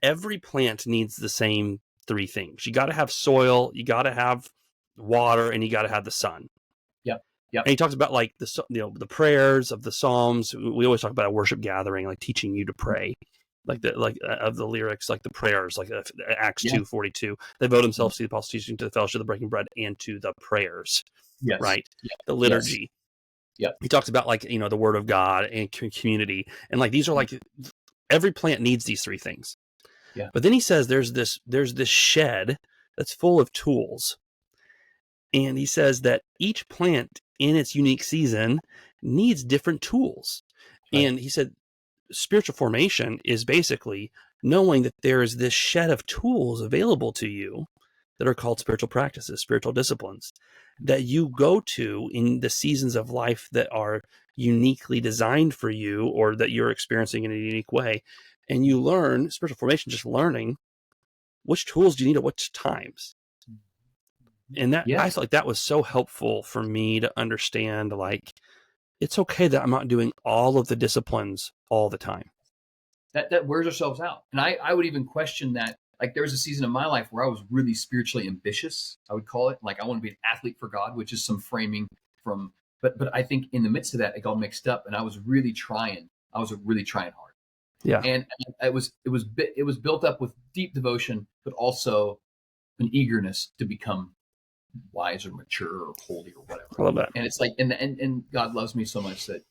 every plant needs the same 3 things. You got to have soil, you got to have water, and you got to have the sun. Yep. And he talks about like the prayers of the Psalms. We always talk about a worship gathering, like teaching you to pray, of the lyrics, like the prayers, like Acts 2:42. They devote themselves to the apostles' teaching, to the fellowship of the breaking bread, and to the prayers. Yes. Right. The liturgy. Yes. He talks about like the Word of God and community, and like these are like every plant needs these 3 things. Yeah. But then he says there's this shed that's full of tools. And he says that each plant in its unique season needs different tools. Right. And he said spiritual formation is basically knowing that there is this shed of tools available to you that are called spiritual practices, spiritual disciplines, that you go to in the seasons of life that are uniquely designed for you or that you're experiencing in a unique way. And you learn spiritual formation, just learning which tools do you need at which times. And that, I Yes. felt like that was so helpful for me to understand, like, it's okay that I'm not doing all of the disciplines all the time. That wears ourselves out. And I would even question that. Like, there was a season of my life where I was really spiritually ambitious, I would call it. Like, I want to be an athlete for God, which is some framing from, but I think in the midst of that, it got mixed up, and I was really trying. I was really trying hard. Yeah. And it was built up with deep devotion, but also an eagerness to become wise or mature or holy or whatever. I love that. And it's like, and God loves me so much that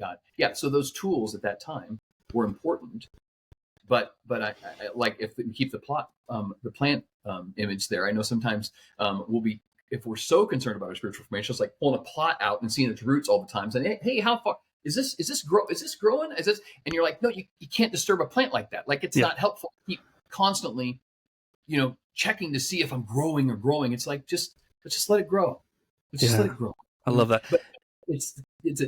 God, yeah. So those tools at that time were important, but I like, if we keep the plant image there. I know sometimes we'll be, if we're so concerned about our spiritual formation, it's like pulling a plot out and seeing its roots all the time, saying, hey, how far is this growing? Is this? And you're like, no, you can't disturb a plant like that. Like, it's not helpful to keep constantly, checking to see if I'm growing or growing. It's like, let's just let it grow. Just let it grow. I love that. But it's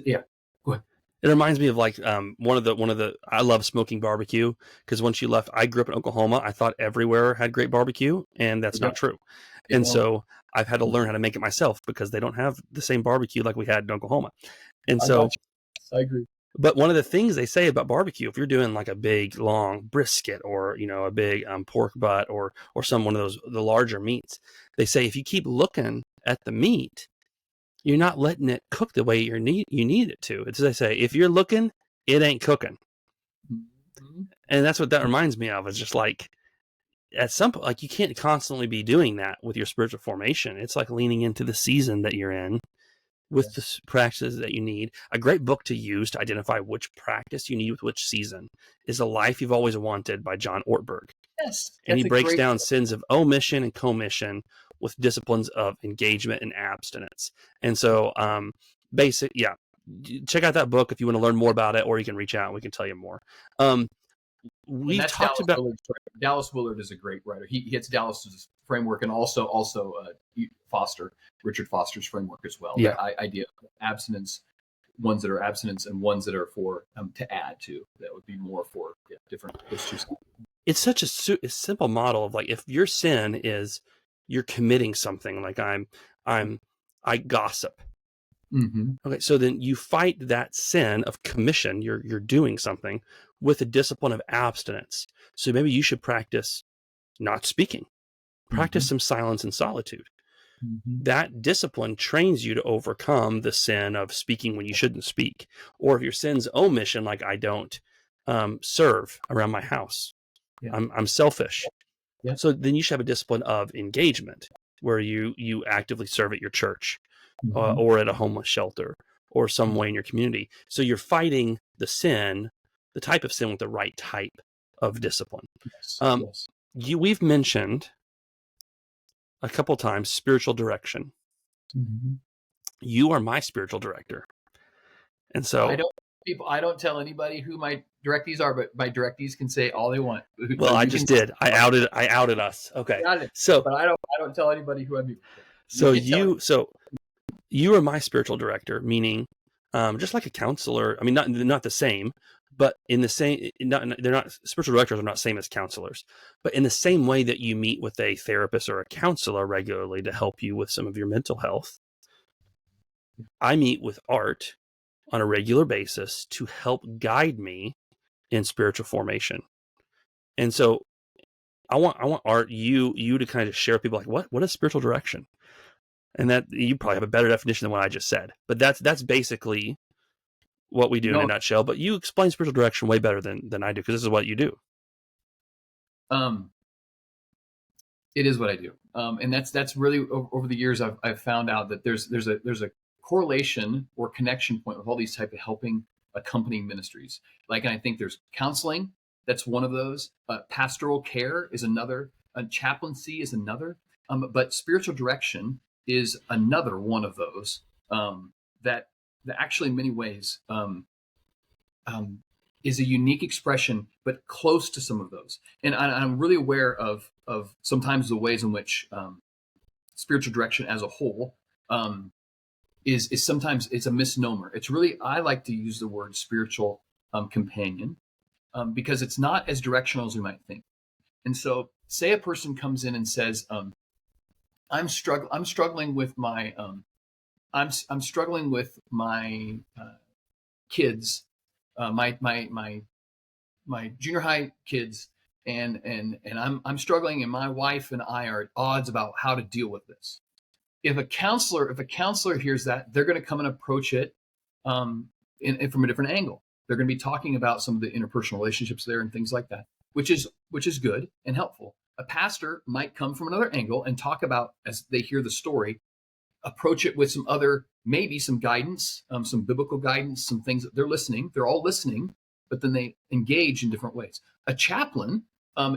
yeah. Go ahead. It reminds me of like one of the I love smoking barbecue, because once you left, I grew up in Oklahoma. I thought everywhere had great barbecue, and that's not true. And so I've had to learn how to make it myself, because they don't have the same barbecue like we had in Oklahoma. And so I agree. But one of the things they say about barbecue, if you're doing like a big long brisket or a big pork butt or some one of those, the larger meats, they say if you keep looking at the meat, you're not letting it cook the way you need it to. It's, they say, if you're looking, it ain't cooking. Mm-hmm. And that's what that reminds me of. It's just like, at some point, like, you can't constantly be doing that with your spiritual formation. It's like leaning into the season that you're in with the practices that you need. A great book to use to identify which practice you need with which season is A Life You've Always Wanted by John Ortberg. Yes. And he breaks down sins of omission and commission with disciplines of engagement and abstinence. And so check out that book if you want to learn more about it, or you can reach out and we can tell you more. We talked about Dallas Willard is a great writer. He hits Dallas's framework, and also Richard Foster's framework as well. Yeah. That idea of abstinence, ones that are abstinence and ones that are for to add to. That would be more for different. It's such a simple model of, like, if your sin is you're committing something, like I gossip. Mm-hmm. Okay, so then you fight that sin of commission. You're doing something with a discipline of abstinence. So maybe you should practice not speaking. Practice some silence and solitude. Mm-hmm. That discipline trains you to overcome the sin of speaking when you shouldn't speak. Or if your sin's omission, like I don't serve around my house. Yeah. I'm selfish. Yeah. So then you should have a discipline of engagement, where you actively serve at your church, or at a homeless shelter, or some way in your community. So you're fighting the sin, the type of sin, with the right type of discipline. Yes. We've mentioned a couple times spiritual direction. Mm-hmm. You are my spiritual director. And so I don't tell anybody who my directees are, but my directees can say all they want. Well, I just did. I outed us. Okay. So, but I don't tell anybody who I'm. So you are my spiritual director, meaning just like a counselor. I mean, not the same, but in the same. They're not, spiritual directors are not same as counselors, but in the same way that you meet with a therapist or a counselor regularly to help you with some of your mental health, I meet with Art on a regular basis to help guide me in spiritual formation. And so I want Art, you to kind of share with people, like, what is spiritual direction? And that you probably have a better definition than what I just said, but that's basically what we do in a nutshell. But you explain spiritual direction way better than I do, because this is what you do. It is what I do. And that's really, over the years, I've found out that there's a correlation or connection point with all these type of helping accompanying ministries. Like, and I think there's counseling, That's one of those. Pastoral care is another. Chaplaincy is another. But spiritual direction is another one of those that actually, in many ways, is a unique expression, but close to some of those. And I'm really aware of sometimes the ways in which spiritual direction as a whole is sometimes it's a misnomer. It's really, I like to use the word spiritual companion because it's not as directional as we might think. And so, say a person comes in and says, I'm struggling with my I'm struggling with my kids, my junior high kids, and I'm struggling, and my wife and I are at odds about how to deal with this. If a counselor hears that, they're going to come and approach it from a different angle. They're going to be talking about some of the interpersonal relationships there and things like that, which is good and helpful. A pastor might come from another angle and talk about, as they hear the story, approach it with some other, maybe some guidance, some biblical guidance, some things that they're listening. They're all listening, but then they engage in different ways. A chaplain,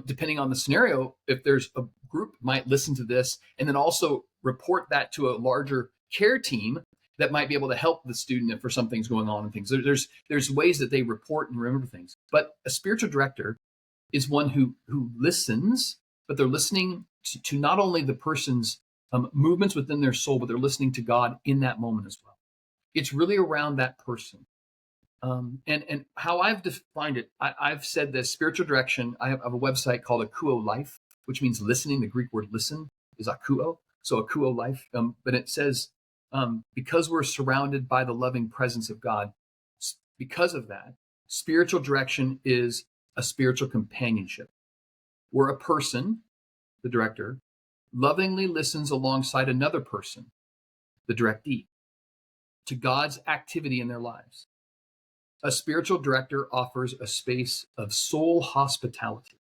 depending on the scenario, if there's a group, might listen to this and then also report that to a larger care team that might be able to help the student if something's going on and things. There's ways that they report and remember things. But a spiritual director is one who listens, but they're listening to not only the person's movements within their soul, but they're listening to God in that moment as well. It's really around that person. And how I've defined it, I've said this spiritual direction. I have a website called Akuo Life, which means listening. The Greek word listen is akuo. So Akuo Life. But it says, because we're surrounded by the loving presence of God, because of that, spiritual direction is a spiritual companionship, where a person, the director, lovingly listens alongside another person, the directee, to God's activity in their lives. A spiritual director offers a space of soul hospitality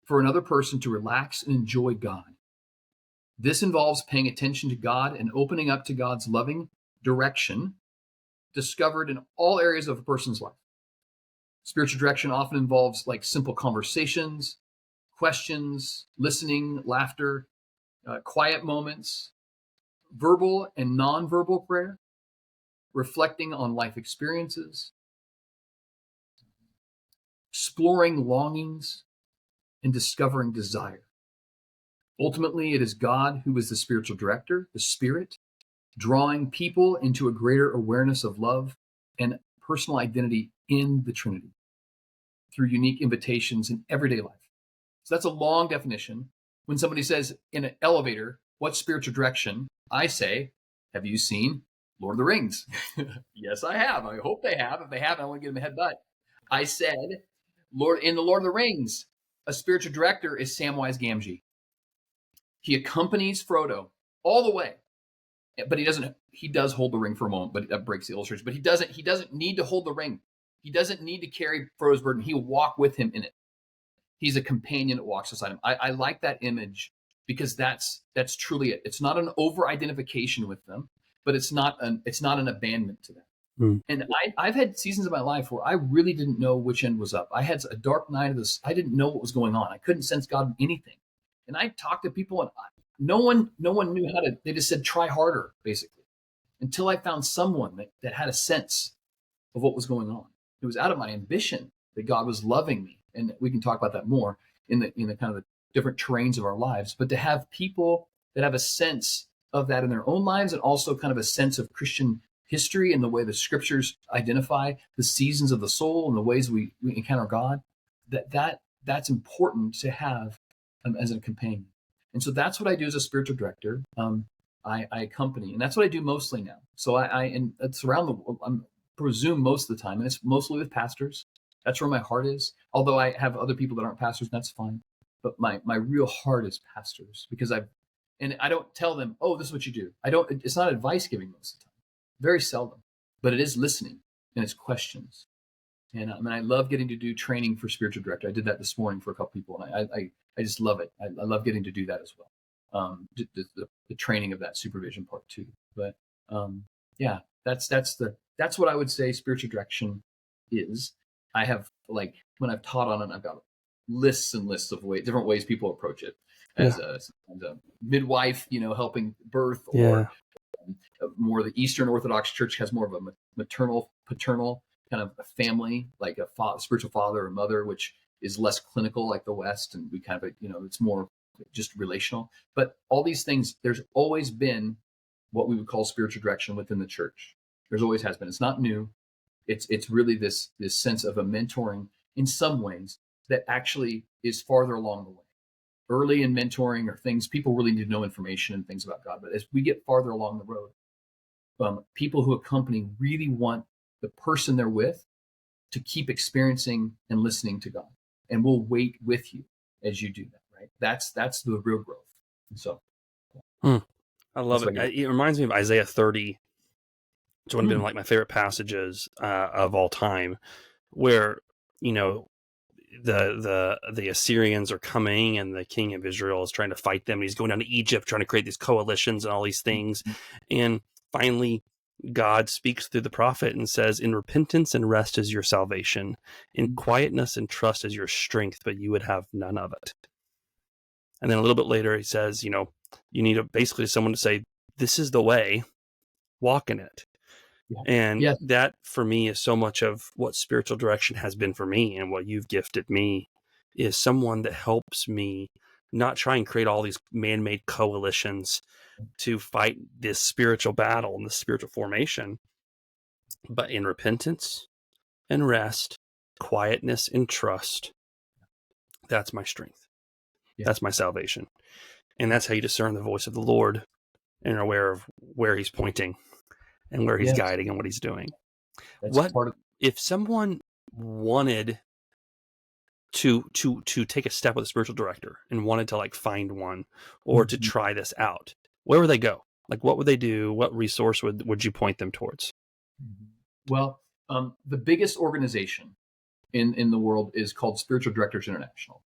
for another person to relax and enjoy God. This involves paying attention to God and opening up to God's loving direction discovered in all areas of a person's life. Spiritual direction often involves like simple conversations, questions, listening, laughter, quiet moments, verbal and nonverbal prayer, reflecting on life experiences, exploring longings, and discovering desire. Ultimately, it is God who is the spiritual director, the Spirit, drawing people into a greater awareness of love and personal identity in the Trinity through unique invitations in everyday life. So that's a long definition. When somebody says in an elevator, what's spiritual direction? I say, have you seen Lord of the Rings? Yes, I have. I hope they have. If they haven't, I want to give them a head butt. I said, in the Lord of the Rings, a spiritual director is Samwise Gamgee. He accompanies Frodo all the way, but he does hold the ring for a moment, but that breaks the illustration. But he doesn't need to hold the ring. He doesn't need to carry Frodo's burden. He'll walk with him in it. He's a companion that walks beside him. I like that image because that's truly it. It's not an over-identification with them, but it's not an abandonment to them. And I've had seasons of my life where I really didn't know which end was up. I had a dark night of this. I didn't know what was going on. I couldn't sense God in anything. And I talked to people, and no one knew how to. They just said, try harder, basically, until I found someone that had a sense of what was going on. It was out of my ambition that God was loving me. And we can talk about that more in the kind of the different terrains of our lives. But to have people that have a sense of that in their own lives, and also kind of a sense of Christian history and the way the scriptures identify the seasons of the soul and the ways we encounter God, that's important to have as a companion. And so that's what I do as a spiritual director. I accompany, and that's what I do mostly now. So and it's I presume most of the time, and it's mostly with pastors. That's where my heart is. Although I have other people that aren't pastors, and that's fine. But my real heart is pastors, because I don't tell them, oh, this is what you do. It's not advice giving most of the time. Very seldom. But it is listening, and it's questions. And I love getting to do training for spiritual director. I did that this morning for a couple people, and I just love it. I love getting to do that as well. The training of that supervision part too. But that's what I would say spiritual direction is. I have when I've taught on it, I've got lists and lists of different ways people approach it as a midwife, helping birth, or more the Eastern Orthodox Church has more of a maternal, paternal kind of a family, like a spiritual father or mother, which is less clinical like the West. And we kind of, it's more just relational. But all these things, there's always been what we would call spiritual direction within the church. There's always has been. It's not new. It's really this sense of a mentoring in some ways that actually is farther along the way. Early in mentoring or things, people really need to know information and things about God. But as we get farther along the road, people who accompany really want the person they're with to keep experiencing and listening to God, and we'll wait with you as you do that. Right? That's the real growth. And so, I love it. It reminds me of Isaiah 30. It's one of been like my favorite passages of all time, where the Assyrians are coming and the king of Israel is trying to fight them. And he's going down to Egypt, trying to create these coalitions and all these things. And finally, God speaks through the prophet and says, in repentance and rest is your salvation. In quietness and trust is your strength, but you would have none of it. And then a little bit later, he says, you need basically someone to say, this is the way, walk in it. And that for me is so much of what spiritual direction has been for me, and what you've gifted me is someone that helps me not try and create all these man-made coalitions to fight this spiritual battle and this spiritual formation, but in repentance and rest, quietness and trust. That's my strength. That's my salvation. And that's how you discern the voice of the Lord and are aware of where he's pointing and where he's guiding and what he's doing. If someone wanted to take a step with a spiritual director and wanted to find one or to try this out, where would they go? What would they do? What resource would you point them towards? Well, the biggest organization in the world is called Spiritual Directors International.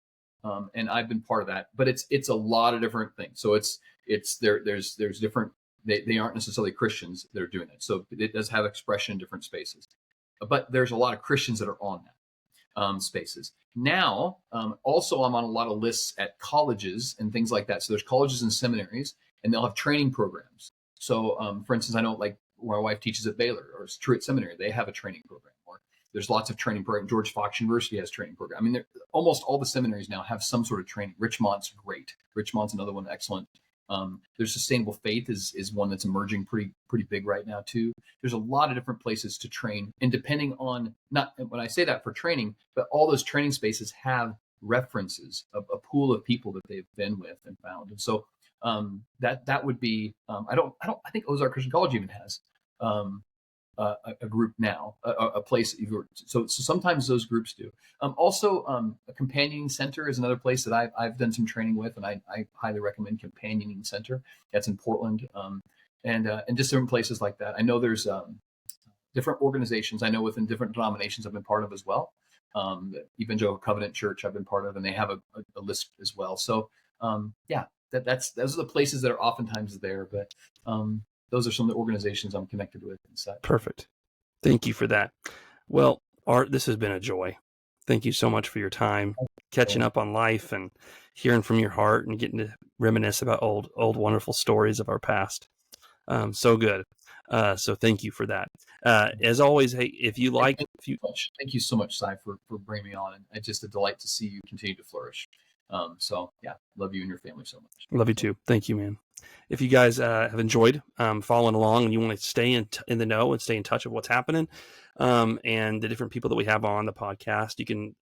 And I've been part of that, but it's a lot of different things. So there's different, they aren't necessarily Christians that are doing it. So it does have expression in different spaces, but there's a lot of Christians that are on that spaces. Now, also I'm on a lot of lists at colleges and things like that. So there's colleges and seminaries, and they'll have training programs. So for instance, I know my wife teaches at Baylor or Truett Seminary, they have a training program. Or there's lots of training programs. George Fox University has training program. I mean, almost all the seminaries now have some sort of training. Richmont's great. Richmont's another one, excellent. There's Sustainable Faith is one that's emerging pretty big right now too. There's a lot of different places to train, and depending on, not when I say that for training, but all those training spaces have references of a pool of people that they've been with and found. And so that would be I think Ozark Christian College even has a group now, a place. So sometimes those groups do. Also, a companioning center is another place that I've done some training with, and I highly recommend Companioning Center. That's in Portland, and just different places like that. I know there's different organizations. I know within different denominations I've been part of as well. The Evangelical Covenant Church I've been part of, and they have a list as well. So those are the places that are oftentimes there, but those are some of the organizations I'm connected with inside. Perfect. Thank you for that. Well, Art, this has been a joy. Thank you so much for your time, catching up on life and hearing from your heart and getting to reminisce about old wonderful stories of our past. So good. So thank you for that. As always, hey, if you like, thank you so much, Sy, for bringing me on. And it's just a delight to see you continue to flourish. Love you and your family so much. Love you too. Thank you, man. If you guys have enjoyed following along and you want to stay in the know and stay in touch of what's happening and the different people that we have on the podcast, you can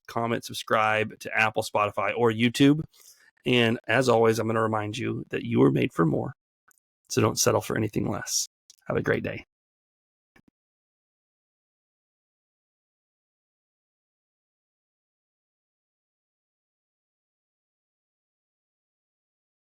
comment, subscribe to Apple, Spotify, or YouTube. And as always, I'm going to remind you that you were made for more. So don't settle for anything less. Have a great day.